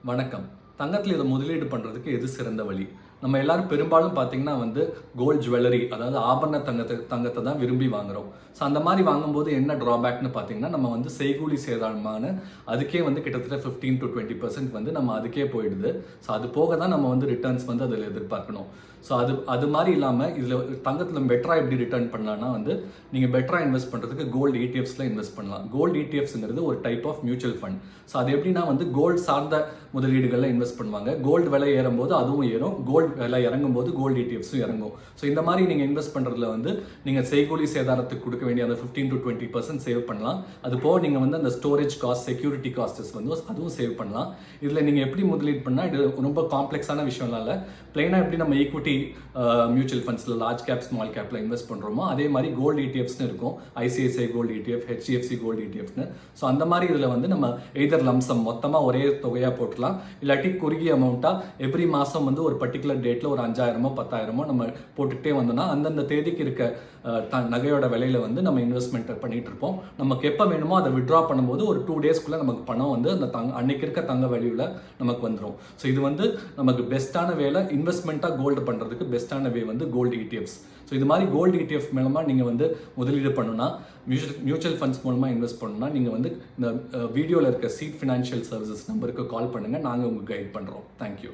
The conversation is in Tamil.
வணக்கம். தங்கத்தில் இதை முதலீடு பண்ணுறதுக்கு எது சிறந்த வழி? நம்ம எல்லாரும் பெரும்பாலும் பார்த்தீங்கன்னா கோல்ட் ஜுவல்லரி, அதாவது ஆபரண தங்கத்தை தான் விரும்பி வாங்குறோம். ஸோ அந்த மாதிரி வாங்கும்போது என்ன ட்ராபேக்னு பார்த்தீங்கன்னா, நம்ம செய்கூலி சேதாரமான அதுக்கே கிட்டத்தட்ட 15 to 20% நம்ம அதுக்கே போயிடுது. ஸோ அது போக தான் நம்ம ரிட்டர்ன்ஸ் அதில் எதிர்பார்க்கணும். ஸோ அது மாதிரி இல்லாமல் இதில் தங்கத்தில் பெட்டராக எப்படி ரிட்டர்ன் பண்ணலாம்னா நீங்கள் பெட்டராக இன்வெஸ்ட் பண்ணுறதுக்கு கோல்டு இடிஎஃப்ஸில் இன்வெஸ்ட் பண்ணலாம். கோல்டு இடிஎஃப்ஸ்ங்கிறது ஒரு type of mutual fund. So அது எப்படின்னா கோல்டு சார்ந்த முதலீடுகளில் இன்வெஸ்ட் பண்ணுவாங்க. கோல்டு விலை ஏறும்போது அதுவும் ஏறும், கோல்டு விலை இறங்கும் போது கோல்டு இடிஎஃப்ஸும் இறங்கும். ஸோ இந்த மாதிரி நீங்கள் இன்வெஸ்ட் பண்ணுறதுல நீங்கள் செய்கூலி சேதாரத்துக்கு கொடுக்க வேண்டிய அந்த 15 to 20% சேவ் பண்ணலாம். அது போக நீங்கள் அந்த ஸ்டோரேஜ் காஸ்ட், செக்யூரிட்டி காஸ்ட்ஸ் அதுவும் சேவ் பண்ணலாம். இதில் நீங்கள் எப்படி முதலீடு பண்ணால் இது ரொம்ப காம்ப்ளெக்ஸான விஷயம்லாம் இல்லை. பிளைனாக எப்படி நம்ம ஈக்விட்டி மியூச்சுவல் ஃபண்ட்ஸில் லார்ஜ் கேப், ஸ்மால் கேப்பில் இன்வெஸ்ட் பண்ணுறோமோ அதே மாதிரி கோல்டு இடிஎஃப்ஸ்னு இருக்கும். ICICI gold ETF, HDFC gold இடிஎஃப்னு. ஸோ அந்த மாதிரி இதில் நம்ம எய்தர் லம்சம் மொத்தமாக ஒரே தொகையாக போட்டுக்கலாம், இல்லாட்டி குறுகிய அமௌண்ட்டாக எவ்ரி மாதம் ஒரு பர்டிகுலர் டேட்டில் ஒரு 5000 10,000 நம்ம போட்டுக்கிட்டே வந்தோம்னா அந்தந்த தேதிக்கு இருக்க நகையோட விலையில நம்ம இன்வெஸ்ட்மெண்ட் பண்ணிட்டு இருப்போம். நமக்கு எப்போ வேணுமோ அதை விட்ரா பண்ணும்போது ஒரு 2 டேஸ்க்குள்ளே நமக்கு பணம் அந்த அன்னைக்கு இருக்க தங்க வேல்யூவில் நமக்கு வந்துடும். ஸோ இது நமக்கு பெஸ்ட்டான வேலை. இன்வெஸ்ட்மெண்ட்டாக கோல்டு பண்ணுறதுக்கு பெஸ்ட்டான வே கோல்டு இடிஎஃப்ஸ். ஸோ இது மாதிரி கோல்டு இடிஎஃப் மூலமாக நீங்கள் முதலீடு பண்ணணும்னா, மியூச்சுவல் ஃபண்ட்ஸ் மூலமாக இன்வெஸ்ட் பண்ணணும்னா நீங்கள் இந்த வீடியோவில் இருக்க சீட் ஃபினான்ஷியல் சர்வீசஸ் நம்பருக்கு கால் பண்ணுங்கள். நாங்கள் உங்களுக்கு கைட் பண்ணுறோம். தேங்க்யூ.